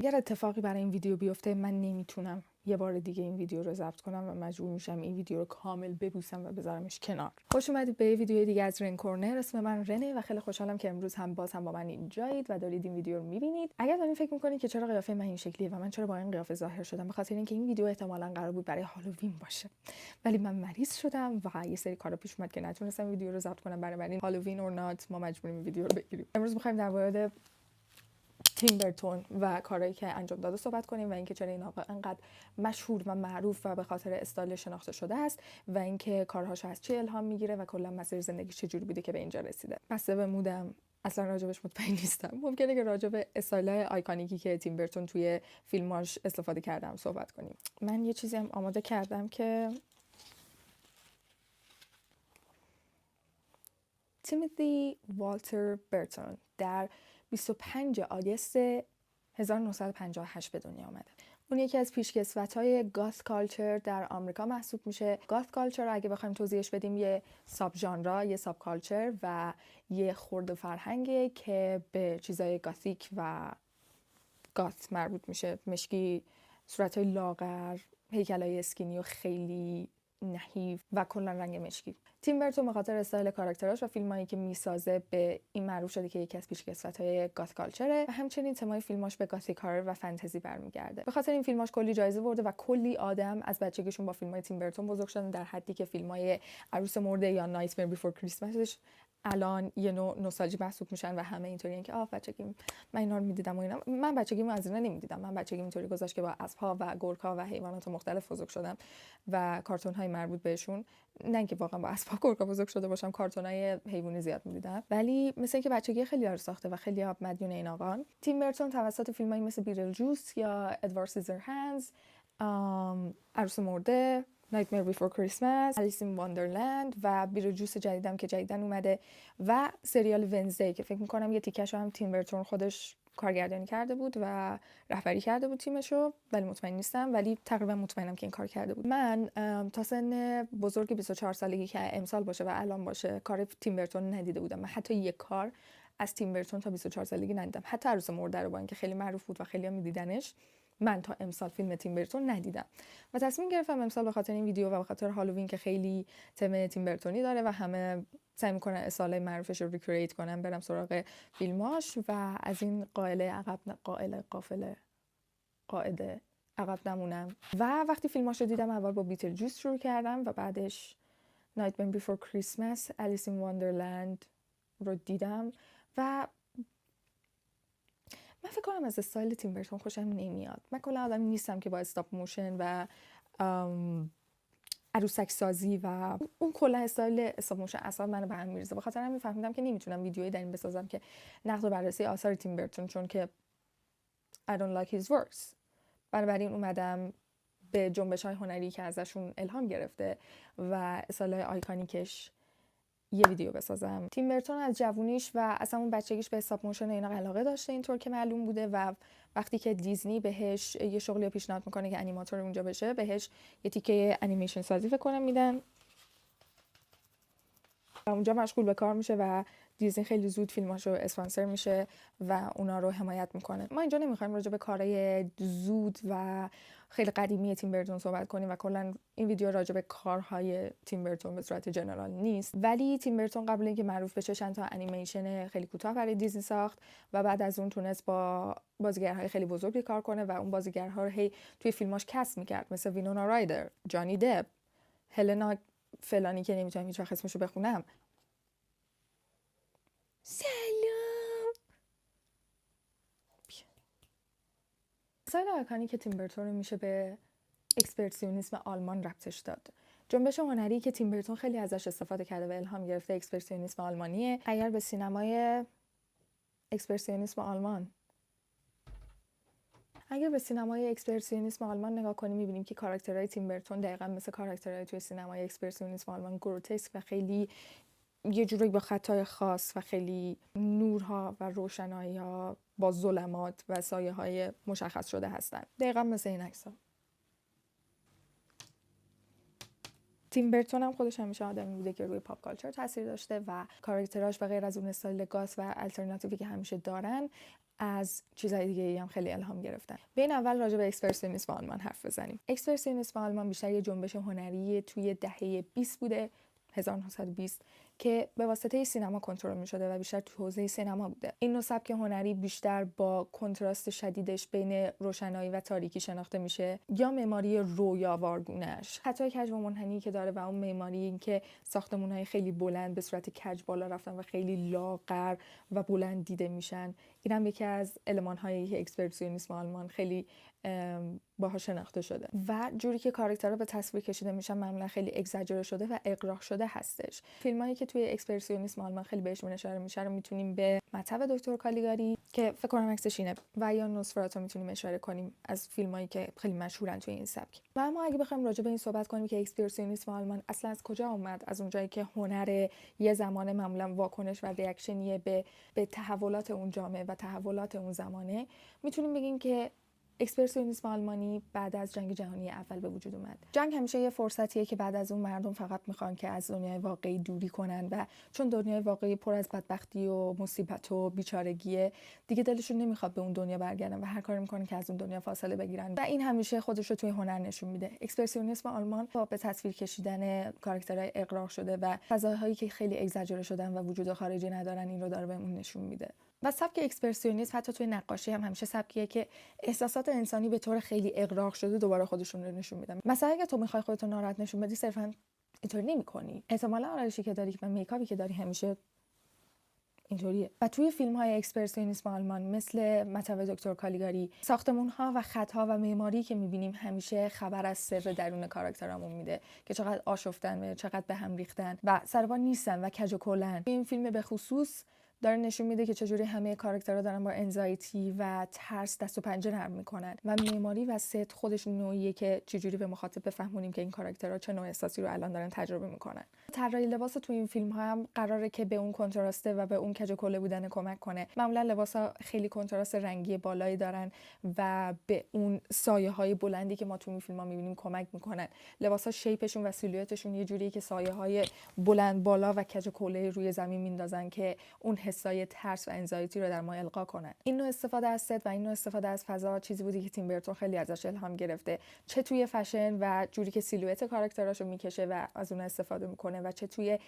اگر اتفاقی برای این ویدیو بیفته من نمیتونم یه بار دیگه این ویدیو رو ضبط کنم و مجبور میشم این ویدیو رو کامل ببوسم و بذارمش کنار. خوش اومدید به یه ویدیو دیگه از رن کورنر. اسم من رنه و خیلی خوشحالم که امروز هم با من اینجایید و دارید این ویدیو رو میبینید. اگر دارین فکر میکنید که چرا قیافه من این شکلیه و من چرا با این قیافه ظاهر شدم، به خاطر اینکه این ویدیو احتمالاً قرار بود برای هالووین باشه، ولی من مریض شدم و یه سری کارا پیش اومد که نتونستم ویدیو رو ضبط کنم. برای این هالووین اور نات ما مجبوریم این ویدیو رو بگیریم. امروز می‌خوایم در مورد تیم برتون و کارهایی که انجام داده صحبت کنیم و اینکه چرا این آقا انقدر مشهور و معروف و به خاطر استایل شناخته شده است و اینکه کارهاش از چه الهام میگیره و کلا مسیر زندگیش چجوری بوده که به اینجا رسیده. بسته به مودم اصلا راجبش مطمئن نیستم. ممکنه که راجب استایل‌های آیکونیکی که تیم برتون توی فیلماش استفاده کردم صحبت کنیم. من یه چیزی هم آماده کردم که تیموتی والتر برتون در 25 آگوست 1958 به دنیا آمده. اون یکی از پیشکسوت‌های گاث کالچر در آمریکا محسوب میشه. گاث کالچر اگه بخوایم توضیحش بدیم یه ساب ژانر، یه ساب کالچر و یه خرد فرهنگه که به چیزای گاتیک و گاث مربوط میشه. مشکی، صورت‌های لاغر، هیکل‌های اسکینی و خیلی نحیف و کلا رنگ مشکی. تیم برتون به خاطر استایل کاراکتراش و فیلمایی که میسازه به این معروف شده که یکی از پیشکسوت‌های گاث کالچره و همچنین تمای فیلماش به گاتیک هارر و فانتزی برمیگرده. به خاطر این فیلماش کلی جایزه برده و کلی آدم از بچگیشون با فیلمای تیم برتون بزرگ شدن، در حدی که فیلمای عروس مرده یا نایتمر بیفور کریسمسش الان یه نوع نوستالژی محسوب میشن و همه اینطوریه که بچگی من اینا رو میدیدم و اینا. من بچگیمو از اینا نمیدیدم. من بچگیم اینطوری گذشت که با اسب‌ها و گورک‌ها و حیوانات مختلف بزرگ شدم و کارتون‌های مربوط بهشون. نه اینکه واقعا با اسب‌ها گورک‌ها بزرگ شده باشم، کارتونای حیوانی زیاد می‌دیدم، ولی مثل اینکه بچگی خیلی رو ساخته و خیلی مدیون این آقان. تیم برتون توسط فیلمایی مثل بیتلجوس یا ادوارد سیزرهندز، عروس مرده، نایتمر بیفور کریسمس، الیس این واندرلند و بیتلجوس جدیدم که جدیدن اومده و سریال ونزدی که فکر می‌کنم یه تیکه‌شو هم تیم برتون خودش کارگردانی کرده بود و رهبری کرده بود تیمشو، ولی مطمئن نیستم، ولی تقریبا مطمئنم که این کار کرده بود. من تا سن بزرگ 24 سالگی که امسال باشه و الان باشه کار تیم برتون ندیده بودم. من حتی یک کار از تیم برتون تا 24 سالگی ندیدم. حتی عروس مرده رو با اینکه خیلی معروف بود و خیلی‌ها می‌دیدنش، من تا امسال فیلم تیم برتون ندیدم و تصمیم گرفتم امسال به خاطر این ویدیو و به خاطر هالووین که خیلی تم تیم برتونی داره و همه سعی میکنن اصالای معروفش رو ریکرییت کنن، برم سراغ فیلماش و از این قاعده عقب نمونم. و وقتی فیلماش رو دیدم اول با بیتلجوس شروع کردم و بعدش نایتمر بیفور کریسمس، الیس این واندرلند رو دیدم و من فکر کنم از استایل تیم برتون خوشم نمیاد. من کلا آدمی نیستم که با استاپ موشن و عروسک سازی و اون کلا استایل استاپ موشن اصلا منو به هم میریزه. به خاطر همین فهمیدم که نمیتونم ویدیویی در این بسازم که نقد و بررسی آثار تیم برتون، چون که I don't like his works. بنابراین اومدم به جنبش‌های هنری که ازشون الهام گرفته و استایل آیکونیکش یه ویدیو بسازم. تیم برتون از جوونیش و اصلا اون بچگیش به استاپ موشن اینا علاقه داشته، اینطور که معلوم بوده و وقتی که دیزنی بهش یه شغلی پیشنهاد میکنه که انیماتور اونجا بشه، بهش یه تیکه انیمیشن سازی فکر کنم میدن و اونجا مشغول به کار میشه و دیزنی خیلی زود فیلماشو اسپانسر میشه و اونا رو حمایت میکنه. ما اینجا نمیخوایم راجع به کارهای زود و خیلی قدیمی تیم برتون صحبت کنیم و کلا این ویدیو راجع به کارهای تیم برتون به صورت جنرال نیست، ولی تیم برتون قبل اینکه معروف بشه چند تا انیمیشن خیلی کوتاه برای دیزنی ساخت و بعد از اون تونست با بازیگرهای خیلی بزرگی کار کنه و اون بازیگرها رو هی توی فیلماش کست میکرد، مثل وینونا رایدر، جانی دپ، هلنا فلانی که نمیتونم هیچ وقت اسمشو بخونم. سلام. استایل آیکونیک تیم برتون رو میشه به اکسپرسیونیسم آلمان ربطش داد. جنبش هنری که تیم برتون خیلی ازش استفاده کرده و الهام گرفته اکسپرسیونیسم آلمانیه. اگر به سینمای اکسپرسیونیسم آلمان نگاه کنیم میبینیم که کاراکترهای تیم برتون دقیقاً مثل کاراکترهای توی سینمای اکسپرسیونیسم آلمان گروتسک و خیلی یه جوری با خطای خاص و خیلی نورها و روشنایی‌ها با ظلمات و سایه‌های مشخص شده هستن، دقیقاً مثل این عکس‌ها. تیم برتون هم خودش همیشه آدمی بوده که روی پاپ کالچر تاثیر داشته و کاراکتراش و غیر از اون استایل گاس و الترناتیوی که همیشه دارن از چیزهای دیگه هم خیلی الهام گرفتن. بین اول راجع به اکسپرسیونیسم آلمان حرف بزنیم. اکسپرسیونیسم آلمان بیشتر یه جنبش هنری توی دهه 20 بوده، 1920، که به واسطه سینما کنترل می شده و بیشتر تو حوزه سینما بوده. این نوع سبک هنری بیشتر با کنتراست شدیدش بین روشنایی و تاریکی شناخته میشه، یا معماری رویاوارگونه‌اش، خطای کج و منحنی که داره و اون معماری این که ساختمان‌های خیلی بلند به صورت کج بالا رفتن و خیلی لاغر و بلند دیده میشن. این هم یکی از المان‌هایی که اکسپرسیونیسم آلمان خیلی باها شناخته شده و جوری که کاراکترها به تصویر کشیده میشن معمولا خیلی اگزاجره شده و اغراق شده هستش. فیلمایی که توی اکسپرسیونیسم آلمان خیلی بهشون اشاره میشه رو میتونیم به مطب دکتر کالیگاری که فکر کنم عکسش اینه و یا نوسفراتو میتونیم اشاره کنیم از فیلمایی که خیلی مشهورن توی این سبک. و اما اگه بخوایم راجع به این صحبت کنیم که اکسپرسیونیسم آلمان اصلا از کجا اومد، از اونجایی که هنر یه زمان معمولا واکنش و ریاکشنیه به تحولات اون جامعه و تحولات اون زمانه، میتونیم بگیم که اکسپرسیونیسم آلمانی بعد از جنگ جهانی اول به وجود اومد. جنگ همیشه یه فرصتیه که بعد از اون مردم فقط میخوان که از دنیای واقعی دوری کنن و چون دنیای واقعی پر از بدبختی و مصیبت و بیچارگیه، دیگه دلشون نمیخواد به اون دنیا برگردن و هر کاری میکنن که از اون دنیا فاصله بگیرن و این همیشه خودش رو توی هنر نشون میده. اکسپرسیونیسم آلمان با به تصویر کشیدن کاراکترهای اغراق شده و فضاهایی که خیلی اگزاجره شدن و وجود خارجی ندارن این رو داره بهمون نشون میده. و سبک اکسپرسیونیسم حتی توی نقاشی هم همیشه سبکیه که احساسات انسانی به طور خیلی اغراق شده دوباره خودشون رو نشون میدن. مثلا اگه تو میخوای خودت ناراحت نشون بدی صرفا اینطوری نمی‌کنی. احتمالاً آرایشی که داری و میکاپی که داری همیشه اینطوریه. و توی فیلم‌های اکسپرسیونیسم آلمان مثل مطب دکتر کالیگاری، ساختمان‌ها و خط‌ها و معماری که می‌بینیم همیشه خبر از سر درون کاراکترامون میده که چقدر آشفتن و چقدر به هم ریختن و سربار نیستن و کج و کلن. این فیلم به خصوص داره نشون میده که چجوری همه کاراکترها دارن با انزایتی و ترس دست و پنجه نرم میکنن و معماری و ست خودش نوعیه که چجوری به مخاطب بفهمونیم که این کاراکترها چه نوع احساسی رو الان دارن تجربه میکنن. طراحی لباس تو این فیلم ها هم قراره که به اون کنتراسته و به اون کج و کوله بودن کمک کنه. معمولا لباسا خیلی کنتراست رنگی بالایی دارن و به اون سایه های بلندی که ما تو این فیلم ها میبینیم کمک میکنن. لباسا شیپشون و سیلویتشون یه جوریه که سایه های بلند بالا و کج و کوله روی زمین میندازن که اون حسای ترس و انزایتی رو در ما القا کنن. این نوع استفاده از ست و این نوع استفاده از فضا چیزی بودی که تیم برتون خیلی ازش الهام گرفته، چه توی فشن و جوری که سیلویت کاراکتراشو میکشه و از اون استفاده میکنه و چه توی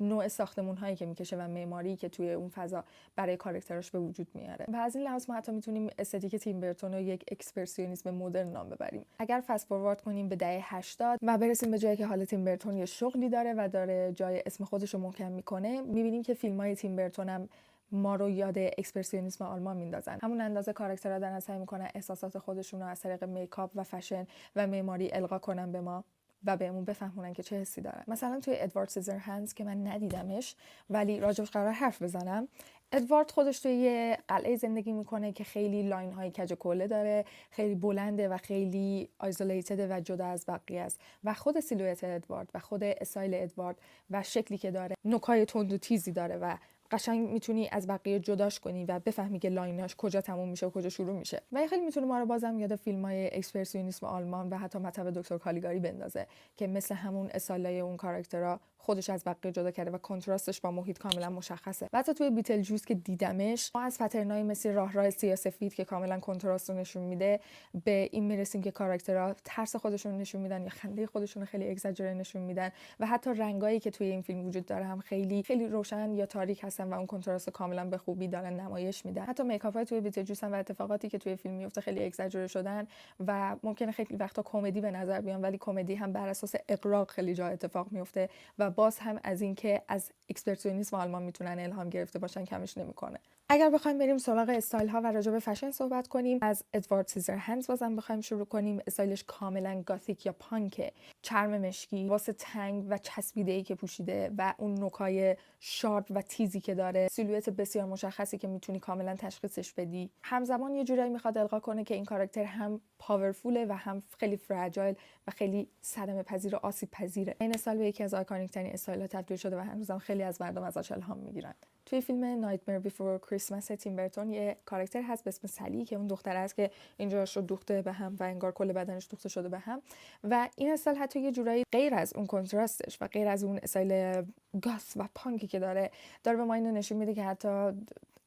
نوع ساختمون هایی که میکشه و معماری که توی اون فضا برای کاراکتراش به وجود میاره. و از این لحاظ ما حتی میتونیم استتیک تیم برتون رو یک اکسپرسیونیسم مدرن نام ببریم. اگر فست فوروارد کنیم به دهه 80 و برسیم به جایی که حالا تیم برتون یه شغلی داره و داره جای اسم خودش رو محکم میکنه، میبینیم که فیلم‌های تیم برتون هم ما رو یاد اکسپرسیونیسم آلمان میندازن. همون اندازه کاراکترها دارن سعی میکنن احساسات خودشون رو از طریق میکاپ و فشن و معماری القا کنن به ما و بهمون بفهمونن که چه حسی دارن. مثلا توی ادوارد سیزرهندز که من ندیدمش ولی راجبش قرار حرف بزنم، ادوارد خودش توی یه قلعه زندگی میکنه که خیلی لاین های کج و کوله داره، خیلی بلنده و خیلی آیزولیتد و جدا از بقیه است و خود سیلویت ادوارد و خود استایل ادوارد و شکلی که داره نوکای تند و تیزی داره و قشنگ میتونی از بقیه جداش کنی و بفهمی که لایناش کجا تموم میشه و کجا شروع میشه. و خیلی میتونه ما رو بازم یاد فیلم‌های اکسپرسیونیسم آلمان و حتی مطب دکتر کالیگاری بندازه که مثل همون استایلای اون کاراکترها خودش از بقیه جدا کرده و کنتراستش با محیط کاملا مشخصه. و حتی توی بیتل جوز که دیدمش، ما از پترنای مثل راه سیاه‌سفید که کاملا کنتراست رو نشون میده به این میرسیم که کاراکترها ترس خودشون رو نشون میدن یا خنده خودشون رو خیلی اگزاجره نشون میدن و حتی رنگایی که توی این فیلم وجود داره هم خیلی خیلی روشن یا تاریک هستن و اون کنتراست کاملا به خوبی دارن نمایش میدن. حتی میکاپ‌های توی بیتل جوز و اتفاقاتی که توی فیلم میفته خیلی اگزاجره شدن و ممکنه خیلی وقتا کمدی به نظر بیان ولی کمدی هم بر اساس اغراق خیلی جا اتفاق میفته و باز هم از این که از اکسپرسیونیسم آلمان میتونن الهام گرفته باشن کمش نمیکنه. اگر بخوایم بریم سراغ استایل ها و راجع به فشن صحبت کنیم، از ادوارد سیزرهندز بازم بخوایم شروع کنیم، استایلش کاملا گاتیک یا پانکه، چرم مشکی واسه تنگ و چسبیده‌ای که پوشیده و اون نوکای شارپ و تیزی که داره، سیلویت بسیار مشخصی که میتونی کاملا تشخیصش بدی. همزمان یه جورایی میخواد القا کنه که این کاراکتر هم پاورفوله و هم خیلی فراجایل و خیلی صدمه پذیر و آسیب پذیره. این استایل یکی از آیکونیک ترین استایل‌ها تبدیل شده و هنوزم خیلی از مردم ازش الهام میگیرن. توی فیلم Nightmare Before کریسمس تیم برتون یه کاراکتر هست به اسم سلی که اون دختره است که اینجاش رو دوخته به هم و انگار کل بدنش دوخته شده به هم. و این استایل حتی یه جورایی غیر از اون کنتراستش و غیر از اون استایل گاس و پانکی که داره به ما اینو نشون میده که حتی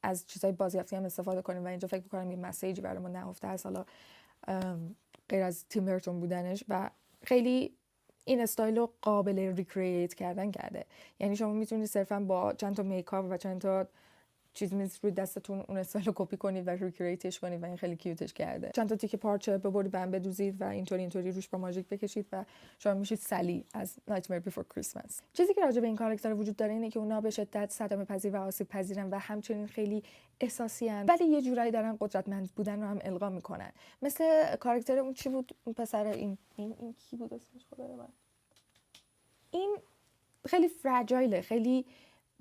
از چیزای بازیافتی هم استفاده کنیم و اینجا فکر می‌کنم یه مسیجی برامون نهفته است، حالا غیر از تیم برتون بودنش. و خیلی این استایل رو قابل ریکرییت کردن کرده. یعنی شما میتونید صرفا با چند تا میکاپ و چند تا چیز روی دستتون اون استایل رو کپی کنید و ریکرییتش کنید و این خیلی کیوتش کرده. چند تا تیکه پارچه ببرید بهم بدوزید و اینطوری روش با ماژیک بکشید و شما میشید سلی از Nightmare Before Christmas. چیزی که راجع به این کاراکتر وجود داره اینه که اونا به شدت صدمه پذیر و آسیب پذیرن و همچنین خیلی احساسی ان، ولی یه جورایی دارن قدرتمند بودن رو هم القا میکنن. مثل کاراکتر اون چی بود، اون پسر این کی بود اسمش، خدای من، این خیلی فراجایله، خیلی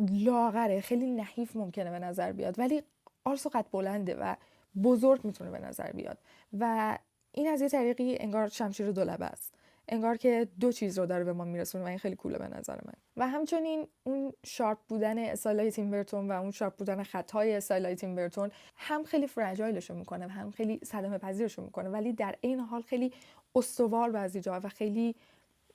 لاغره، خیلی نحیف ممکنه به نظر بیاد، ولی آرس قد بلنده و بزرگ میتونه به نظر بیاد و این از یه طریقی انگار شمشیر دولبه است، انگار که دو چیز رو داره به ما میرسونه و این خیلی کوله به نظر من. و همچنین اون شارپ بودن استایل تیم برتون و اون شارپ بودن خطای استایل تیم برتون هم خیلی فراجایلشو میکنه و هم خیلی صدمه پذیرشو میکنه، ولی در این حال خیلی استوار بعضی جا و خیلی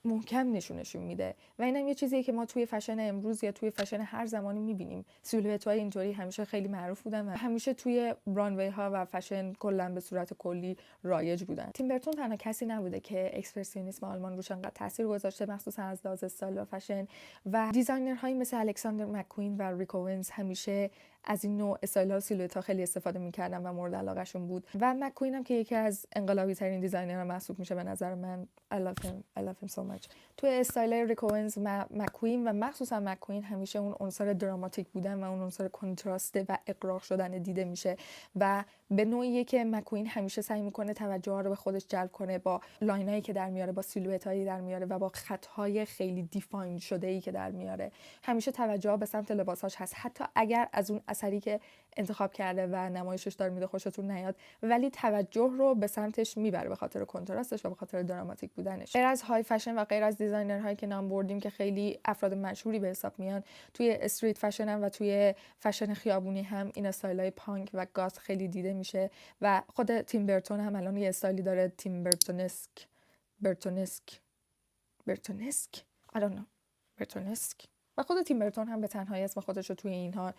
محکم نشونشون میده. و اینم یه چیزیه که ما توی فشن امروز یا توی فشن هر زمانی میبینیم. سیلوئت‌های اینطوری همیشه خیلی معروف بودن و همیشه توی رانوی ها و فشن کلا به صورت کلی رایج بودن. تیم برتون تنها کسی نبوده که اکسپرسیونیسم آلمان روش انقدر تاثیر گذاشته، مخصوصا از لحاظ استایل و فشن، و دیزاینرهایی مثل الکساندر مک‌کوین و ریک اوونز همیشه از این نوع استایل‌ها و سیلوئت‌ها خیلی استفاده می‌کردن و مورد علاقه‌شون بود. و مک‌کوین هم که یکی از انقلابی‌ترین دیزاینرها محسوب میشه به نظر من. I love him so much. توی استایل ریک اوونز مک‌کوین و مخصوصا مک‌کوین همیشه اون عنصر دراماتیک بودن و اون عنصر کنتراسته و اغراق شدن دیده میشه و به نوعیه که مک‌کوین همیشه سعی میکنه توجه رو به خودش جلب کنه با لاینایی که در میاره، با سیلوئتایی در میاره و با خطهای خیلی دیفاین شده‌ای که در میاره. همیشه توجه به سمت لباساش هست، حتی اگر از اون اثری که انتخاب کرده و نمایشش داره میده خوشتون نیاد، ولی توجه رو به سمتش میبره به خاطر کنتراستش و به خاطر دراماتیک بودنش. غیر از های فشن و غیر از دیزاینرهایی که نام بردیم که خیلی افراد مشهوری به حساب میان، توی استریت فشن هم و توی فشن خیابونی هم این استایل‌های پانک و گاز خیلی دیده میشه و خود تیم برتون هم الان یه استایلی داره، تیم برتونسک I don't know برتونسک. و خود تیم برتون هم به تنهایی اسم خودش رو توی اینها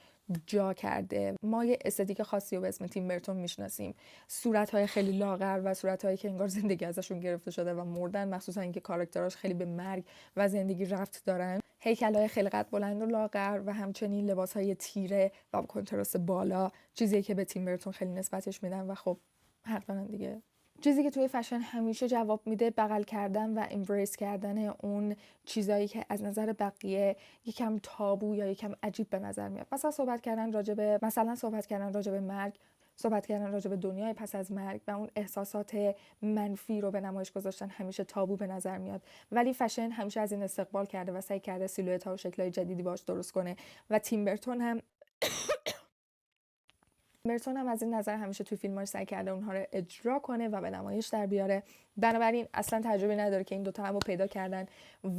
جا کرده. ما یه استتیک خاصی رو به اسم تیم برتون میشناسیم، صورت‌های خیلی لاغر و صورت‌هایی که انگار زندگی ازشون گرفته شده و مردن، مخصوصا اینکه کاراکتراش خیلی به مرگ و زندگی ربط دارن. هیکل‌های خیلی قد بلند و لاغر و همچنین لباس‌های تیره و کنتراست بالا، چیزی که به تیم برتون خیلی نسبتش میدن و خب حق دارن دیگه. چیزی که توی فشن همیشه جواب میده بغل کردن و امبریس کردن اون چیزایی که از نظر بقیه یکم تابو یا یکم عجیب به نظر میاد. مثلا صحبت کردن راجع به مرگ، صحبت کردن راجع به دنیای پس از مرگ و اون احساسات منفی رو به نمایش گذاشتن همیشه تابو به نظر میاد، ولی فشن همیشه از این استقبال کرده و سعی کرده سیلوئت‌ها و شکل‌های جدیدی باش درست کنه و تیم برتون هم از این نظر همیشه توی فیلماش سعی کرده اونها رو اجرا کنه و به نمایش در بیاره. بنابراین اصلا تعجبی نداره که این دوتا هم رو پیدا کردن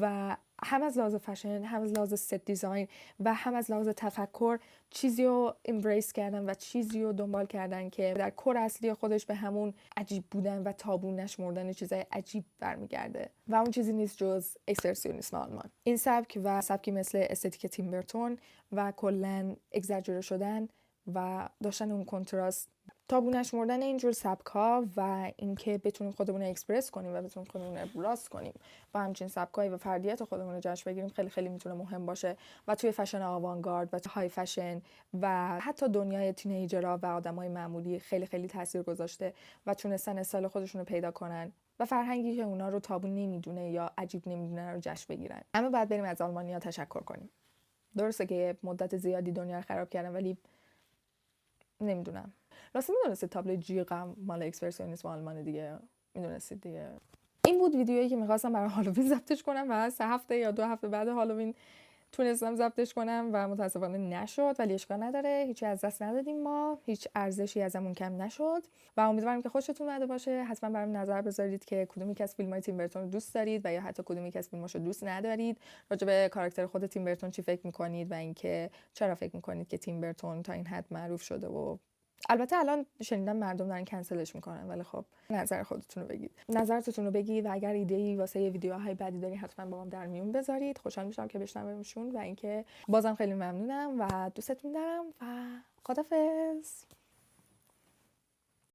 و هم از لحاظ فشن، هم از لحاظ ست دیزاین و هم از لحاظ تفکر چیزی رو امبریس کردن و چیزی رو دنبال کردن که در کور اصلی خودش به همون عجیب بودن و تابو نشمردن چیزای عجیب برمیگرده و اون چیزی نیست جز اکسپرسیونیسم آلمان. این سبک و سبکی مثل استتیک تیم برتون و کلاً اگزاجره شدن و داشتن اون کنتراست، تابو نشمردن اینجور سبک‌ها و اینکه بتونیم خودمون رو اکسپرس کنیم و بتونیم خودمون رو ابراز کنیم و همچنین سبک‌های و فردیت خودمون رو جشن بگیریم خیلی خیلی میتونه مهم باشه و توی فشن آوانگارد و های فشن و حتی دنیای تینیجرها و آدمای معمولی خیلی خیلی تاثیر گذاشته و تونستن استایل خودشون رو پیدا کنن و فرهنگی که اونا رو تابو نمیدونه یا عجیب نمیدونه رو جشن بگیرن. اما بعد بریم از آلمانی‌ها تشکر کنیم. درسته که مدت زیادی دنیا رو خراب کردن، ولی نمیدونم. راستی میدونستید تابلو جیغم مال اکسپرسیونیسم آلمان دیگه؟ میدونستید دیگه؟ این بود ویدیویی که میخواستم برای هالووین ضبطش کنم و 3 هفته یا 2 هفته بعد هالووین تونستم ضبطش کنم و متاسفانه نشد، ولی اشکال نداره، هیچی از دست ندادیم، ما هیچ ارزشی ازمون کم نشد و امیدوارم که خوشتون اومده باشه. حتما برام نظر بذارید که کدومی از فیلم‌های تیم برتون رو دوست دارید و یا حتی کدومی از فیلماشو دوست ندارید. راجع به کاراکتر خود تیم برتون چی فکر می‌کنید و اینکه چرا فکر می‌کنید که تیم برتون تا این حد معروف شده. و البته الان شنیدم مردم دارن کنسلش میکنن، ولی خب نظر خودتون رو بگید، نظرتون رو بگید و اگر ایده‌ای واسه ویدیوهای بعدی دارین حتما با هم در میون بذارید. خوشحال میشم که بشنومشون و اینکه بازم خیلی ممنونم و دوستتون دارم و خدافظ.